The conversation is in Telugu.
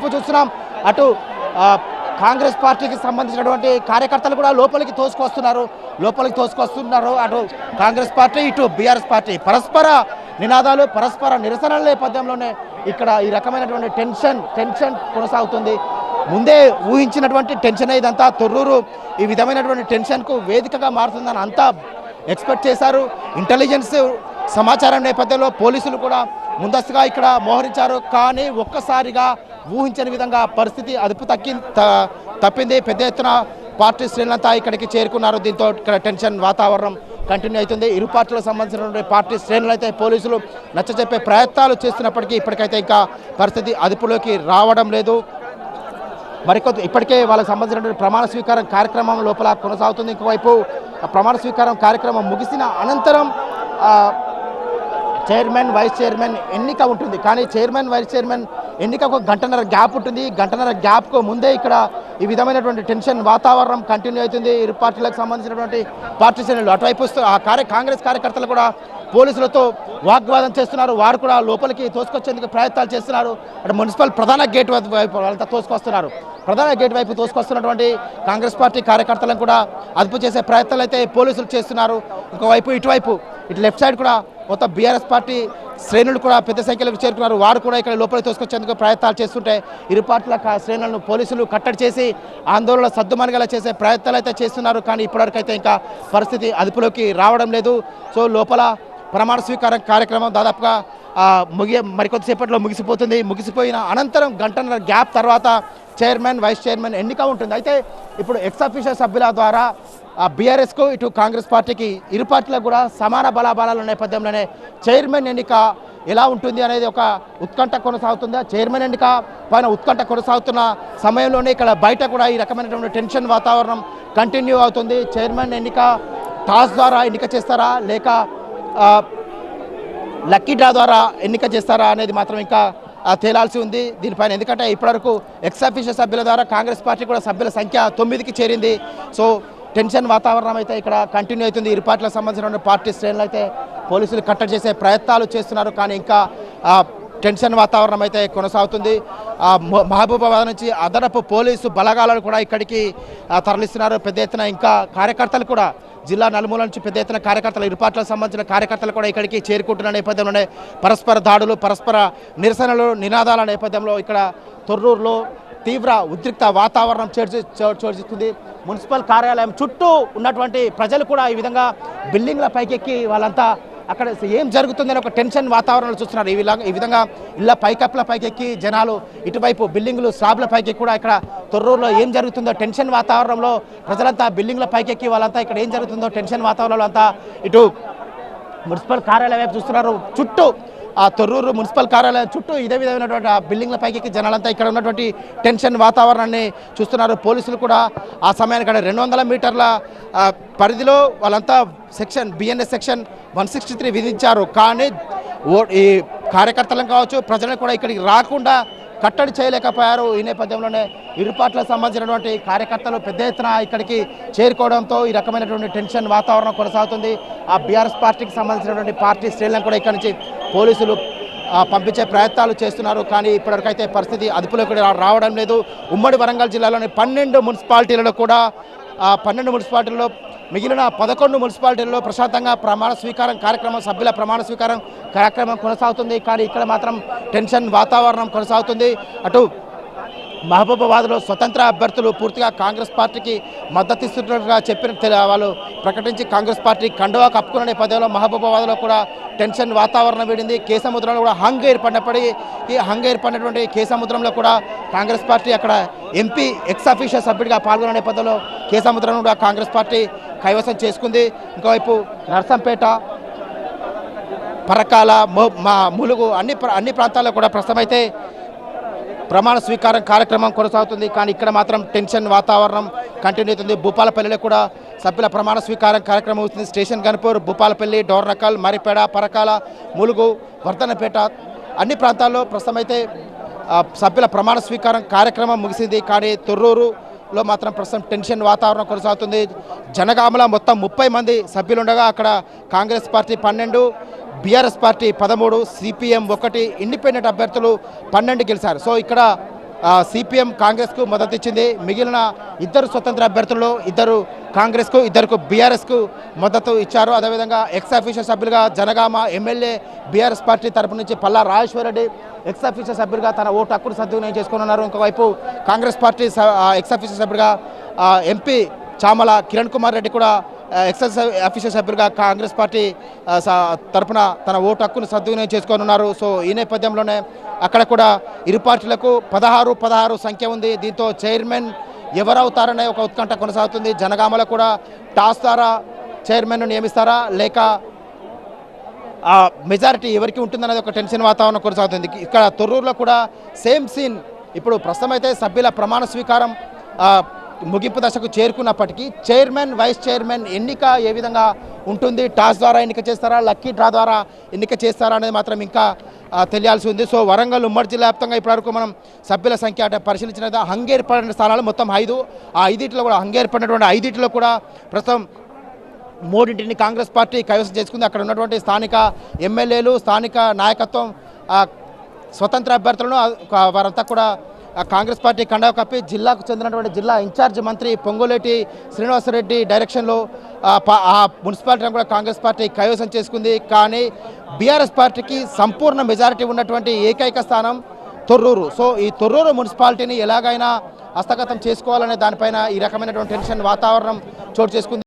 ఇటువైపు చూస్తున్నాం అటు కాంగ్రెస్ పార్టీకి సంబంధించినటువంటి కార్యకర్తలు కూడా లోపలికి తోసుకొస్తున్నారు అటు కాంగ్రెస్ పార్టీ ఇటు బీఆర్ఎస్ పార్టీ పరస్పర నినాదాలు పరస్పర నిరసనల నేపథ్యంలోనే ఇక్కడ ఈ రకమైనటువంటి టెన్షన్ కొనసాగుతుంది. ముందే ఊహించినటువంటి టెన్షన్ ఇదంతా. తొర్రూరు ఈ విధమైనటువంటి టెన్షన్కు వేదికగా మారుతుందని అంతా ఎక్స్పెక్ట్ చేశారు. ఇంటెలిజెన్స్ సమాచారం నేపథ్యంలో పోలీసులు కూడా ముందస్తుగా ఇక్కడ మోహరించారు. కానీ ఒక్కసారిగా ఊహించని విధంగా పరిస్థితి అదుపు తప్పింది. పెద్ద ఎత్తున పార్టీ శ్రేణులంతా ఇక్కడికి చేరుకున్నారు. దీంతో ఇక్కడ టెన్షన్ వాతావరణం కంటిన్యూ అవుతుంది. ఇరు పార్టీలకు సంబంధించినటువంటి పార్టీ శ్రేణులు అయితే పోలీసులు నచ్చజెప్పే ప్రయత్నాలు చేస్తున్నప్పటికీ ఇప్పటికైతే ఇంకా పరిస్థితి అదుపులోకి రావడం లేదు. ఇప్పటికే వాళ్ళకి సంబంధించినటువంటి ప్రమాణ స్వీకారం కార్యక్రమం లోపల కొనసాగుతుంది. ఇంకోవైపు ప్రమాణ స్వీకారం కార్యక్రమం ముగిసిన అనంతరం చైర్మన్ వైస్ చైర్మన్ ఎన్నిక ఉంటుంది. కానీ చైర్మన్ వైస్ చైర్మన్ ఎన్నికకు గంటన్నర గ్యాప్ ఉంటుంది. గంటన్నర గ్యాప్కు ముందే ఇక్కడ ఈ విధమైనటువంటి టెన్షన్ వాతావరణం కంటిన్యూ అవుతుంది. ఇరు పార్టీలకు సంబంధించినటువంటి పార్టీ శ్రేణులు అటువైపు కాంగ్రెస్ కార్యకర్తలు కూడా పోలీసులతో వాగ్వాదం చేస్తున్నారు. వారు కూడా లోపలికి తోసుకొచ్చేందుకు ప్రయత్నాలు చేస్తున్నారు. అటు మున్సిపల్ ప్రధాన గేట్ వైపు వాళ్ళంతా తోసుకొస్తున్నారు. ప్రధాన గేట్ వైపు తోసుకొస్తున్నటువంటి కాంగ్రెస్ పార్టీ కార్యకర్తలను కూడా అదుపు చేసే ప్రయత్నాలు అయితే పోలీసులు చేస్తున్నారు. ఇంకోవైపు ఇటు లెఫ్ట్ సైడ్ కూడా మొత్తం బీఆర్ఎస్ పార్టీ శ్రేణులు కూడా పెద్ద సంఖ్యలో చేరుకున్నారు. వారు కూడా ఇక్కడ లోపలికి తోసుకొచ్చేందుకు ప్రయత్నాలు చేస్తుంటే ఇరు పార్టీల శ్రేణులను పోలీసులు కట్టడి చేసి ఆందోళన సద్దుమణిగేలా చేసే ప్రయత్నాలు అయితే చేస్తున్నారు. కానీ ఇప్పటివరకైతే ఇంకా పరిస్థితి అదుపులోకి రావడం లేదు. సో లోపల ప్రమాణ స్వీకారం కార్యక్రమం దాదాపుగా మరికొద్దిసేపట్లో ముగిసిపోయిన అనంతరం గంటన్నర గ్యాప్ తర్వాత చైర్మన్ వైస్ చైర్మన్ ఎన్నిక ఉంటుంది. అయితే ఇప్పుడు ఎక్స్ అఫీషియల్ సభ్యుల ద్వారా బీఆర్ఎస్కు ఇటు కాంగ్రెస్ పార్టీకి ఇరు పార్టీలకు కూడా సమాన బలాబలాల నేపథ్యంలోనే చైర్మన్ ఎన్నిక ఎలా ఉంటుంది అనేది ఒక ఉత్కంఠ కొనసాగుతుంది. చైర్మన్ ఎన్నిక పైన ఉత్కంఠ కొనసాగుతున్న సమయంలోనే ఇక్కడ బయట కూడా ఈ రకమైనటువంటి టెన్షన్ వాతావరణం కంటిన్యూ అవుతుంది. చైర్మన్ ఎన్నిక టాస్ ద్వారా ఎన్నిక చేస్తారా లేక లక్కీ డ్రా ద్వారా ఎన్నిక చేస్తారా అనేది మాత్రం ఇంకా తేలాల్సి ఉంది దీనిపైన. ఎందుకంటే ఇప్పటివరకు ఎక్స్ అఫీషియల్ సభ్యుల ద్వారా కాంగ్రెస్ పార్టీ కూడా సభ్యుల సంఖ్య 9కి చేరింది. సో టెన్షన్ వాతావరణం అయితే ఇక్కడ కంటిన్యూ అవుతుంది. ఇరు పార్టీలకు సంబంధించిన పార్టీ శ్రేణులు అయితే పోలీసులు కట్టడి చేసే ప్రయత్నాలు చేస్తున్నారు. కానీ ఇంకా టెన్షన్ వాతావరణం అయితే కొనసాగుతుంది. మహబూబాబాద్ నుంచి అదనపు పోలీసు బలగాలను కూడా ఇక్కడికి తరలిస్తున్నారు. పెద్ద ఎత్తున ఇంకా కార్యకర్తలు కూడా జిల్లా నలుమూల నుంచి పెద్ద ఎత్తున కార్యకర్తలు ఇరు పార్టీలకు సంబంధించిన కార్యకర్తలు కూడా ఇక్కడికి చేరుకుంటున్న నేపథ్యంలోనే పరస్పర దాడులు పరస్పర నిరసనలు నినాదాల నేపథ్యంలో ఇక్కడ తొర్రూరులో తీవ్ర ఉద్రిక్త వాతావరణం చోటుచేస్తుంది. మున్సిపల్ కార్యాలయం చుట్టూ ఉన్నటువంటి ప్రజలు కూడా ఈ విధంగా బిల్డింగ్ల పైకెక్కి వాళ్ళంతా అక్కడ ఏం జరుగుతుందని ఒక టెన్షన్ వాతావరణంలో చూస్తున్నారు. ఈ విధంగా ఇళ్ళ పైకప్పుల పైకెక్కి జనాలు ఇటువైపు బిల్డింగులు స్లాబ్ల పైకి కూడా ఇక్కడ తొర్రూరులో ఏం జరుగుతుందో టెన్షన్ వాతావరణంలో ప్రజలంతా బిల్డింగ్ల పైకెక్కి వాళ్ళంతా ఇక్కడ ఏం జరుగుతుందో టెన్షన్ వాతావరణంలో అంతా ఇటు మున్సిపల్ కార్యాలయం వైపు చూస్తున్నారు. చుట్టూ తొర్రూరు మున్సిపల్ కార్యాలయం చుట్టూ ఇదే విధమైనటువంటి బిల్డింగ్ల పైకి జనాలంతా ఇక్కడ ఉన్నటువంటి టెన్షన్ వాతావరణాన్ని చూస్తున్నారు. పోలీసులు కూడా ఆ సమయానికి 200 మీటర్ల పరిధిలో వాళ్ళంతా బిఎన్ఎస్ సెక్షన్ 163 విధించారు. కానీ ఈ కార్యకర్తలను కావచ్చు ప్రజలను కూడా ఇక్కడికి రాకుండా కట్టడి చేయలేకపోయారు. ఈ నేపథ్యంలోనే ఇరు పార్టీలకు సంబంధించినటువంటి కార్యకర్తలు పెద్ద ఎత్తున ఇక్కడికి చేరుకోవడంతో ఈ రకమైనటువంటి టెన్షన్ వాతావరణం కొనసాగుతుంది. ఆ బీఆర్ఎస్ పార్టీకి సంబంధించినటువంటి పార్టీ శ్రేణులను కూడా ఇక్కడి నుంచి పోలీసులు పంపించే ప్రయత్నాలు చేస్తున్నారు. కానీ ఇప్పటివరకైతే పరిస్థితి అదుపులోకి రావడం లేదు. ఉమ్మడి వరంగల్ జిల్లాలోని 12 మున్సిపాలిటీలలో కూడా 12 మున్సిపాలిటీల్లో మిగిలిన 11 మున్సిపాలిటీల్లో ప్రశాంతంగా ప్రమాణ స్వీకారం కార్యక్రమం సభ్యుల ప్రమాణ స్వీకారం కార్యక్రమం కొనసాగుతుంది. కానీ ఇక్కడ మాత్రం టెన్షన్ వాతావరణం కొనసాగుతుంది. అటు మహబూబాబాద్లో స్వతంత్ర అభ్యర్థులు పూర్తిగా కాంగ్రెస్ పార్టీకి మద్దతు ఇస్తున్నట్టుగా వాళ్ళు ప్రకటించి కాంగ్రెస్ పార్టీ కండువా కప్పుకున్న నేపథ్యంలో మహబూబాబాద్లో కూడా టెన్షన్ వాతావరణం వీడింది. కేసముద్రంలో కూడా హంగ్ ఏర్పడినటువంటి కేసముద్రంలో కూడా కాంగ్రెస్ పార్టీ అక్కడ ఎంపీ ఎక్స్ అఫీషియల్ సభ్యుడిగా పాల్గొన్న నేపథ్యంలో కేసముద్రం కూడా కాంగ్రెస్ పార్టీ కైవసం చేసుకుంది. ఇంకోవైపు నర్సంపేట పరకాల ములుగు అన్ని ప్రాంతాల్లో కూడా ప్రస్తుతమైతే ప్రమాణ స్వీకారం కార్యక్రమం కొనసాగుతుంది. కానీ ఇక్కడ మాత్రం టెన్షన్ వాతావరణం కంటిన్యూ అవుతుంది. భూపాలపల్లిలో కూడా సభ్యుల ప్రమాణ స్వీకారం కార్యక్రమం అవుతుంది. స్టేషన్ గన్పూర్, భూపాలపల్లి, డోర్నకల్, మరిపేడ, పరకాల, ములుగు, వర్ధనపేట అన్ని ప్రాంతాల్లో ప్రస్తుతమైతే సభ్యుల ప్రమాణ స్వీకారం కార్యక్రమం ముగిసింది. కానీ తొర్రూరులో మాత్రం ప్రస్తుతం టెన్షన్ వాతావరణం కొనసాగుతుంది. జనగామల మొత్తం 30 మంది సభ్యులుండగా అక్కడ Congress party 12, BRS party 13, CPM 1, independent అభ్యర్థులు 12 గెలిచారు. సో ఇక్కడ సిపిఎం కాంగ్రెస్కు మద్దతు ఇచ్చింది. మిగిలిన ఇద్దరు స్వతంత్ర అభ్యర్థులు, ఇద్దరు కాంగ్రెస్కు, ఇద్దరు బీఆర్ఎస్కు మద్దతు ఇచ్చారు. అదేవిధంగా ఎక్స్ అఫీషియల్ సభ్యులుగా జనగామ ఎమ్మెల్యే బీఆర్ఎస్ పార్టీ తరపు నుంచి పల్లా రాజేశ్వరరెడ్డి ఎక్స్ అఫీషియల్ సభ్యులుగా తన ఓటు హక్కును సద్వినియోగం చేసుకున్నారు. ఇంకోవైపు కాంగ్రెస్ పార్టీ ఎక్స్ అఫీషియల్ సభ్యులుగా ఎంపీ చామల కిరణ్ కుమార్ రెడ్డి కూడా ఎక్సైజ్ ఆఫీసర్ సభ్యులుగా కాంగ్రెస్ పార్టీ తరఫున తన ఓటు హక్కును సద్వినియోగం చేసుకోనున్నారు. సో ఈ నేపథ్యంలోనే అక్కడ కూడా ఇరు పార్టీలకు 16 సంఖ్య ఉంది. దీంతో చైర్మన్ ఎవరవుతారనే ఒక ఉత్కంఠ కొనసాగుతుంది. జనగామలో కూడా టాస్ ద్వారా చైర్మన్ను నియమిస్తారా లేక మెజారిటీ ఎవరికి ఉంటుందనేది ఒక టెన్షన్ వాతావరణం కొనసాగుతుంది. ఇక్కడ తొర్రూరులో కూడా సేమ్ సీన్. ఇప్పుడు ప్రస్తుతం అయితే సభ్యుల ప్రమాణ స్వీకారం ముగింపు దశకు చేరుకున్నప్పటికీ చైర్మన్ వైస్ చైర్మన్ ఎన్నిక ఏ విధంగా ఉంటుంది, టాస్ ద్వారా ఎన్నిక చేస్తారా లక్కీ డ్రా ద్వారా ఎన్నిక చేస్తారా అనేది మాత్రం ఇంకా తెలియాల్సి ఉంది. సో వరంగల్ ఉమ్మడి జిల్లా వ్యాప్తంగా ఇప్పటివరకు మనం సభ్యుల సంఖ్య అంటే పరిశీలించిన హంగేర్పడిన స్థానాలు మొత్తం 5. ఆ 5 కూడా హంగేర్పడినటువంటి 5 కూడా ప్రస్తుతం 3 కాంగ్రెస్ పార్టీ కైవసం చేసుకుంది. అక్కడ ఉన్నటువంటి స్థానిక ఎమ్మెల్యేలు, స్థానిక నాయకత్వం, స్వతంత్ర అభ్యర్థులను వారంతా కూడా కాంగ్రెస్ పార్టీ కండవ కప్పి జిల్లాకు చెందినటువంటి జిల్లా ఇన్ఛార్జ్ మంత్రి పొంగులేటి శ్రీనివాసరెడ్డి డైరెక్షన్లో ఆ మున్సిపాలిటీని కూడా కాంగ్రెస్ పార్టీ కైవసం చేసుకుంది. కానీ బీఆర్ఎస్ పార్టీకి సంపూర్ణ మెజారిటీ ఉన్నటువంటి ఏకైక స్థానం తొర్రూరు. సో ఈ తొర్రూరు మున్సిపాలిటీని ఎలాగైనా హస్తగతం చేసుకోవాలనే దానిపైన ఈ రకమైనటువంటి టెన్షన్ వాతావరణం చోటు చేసుకుంది.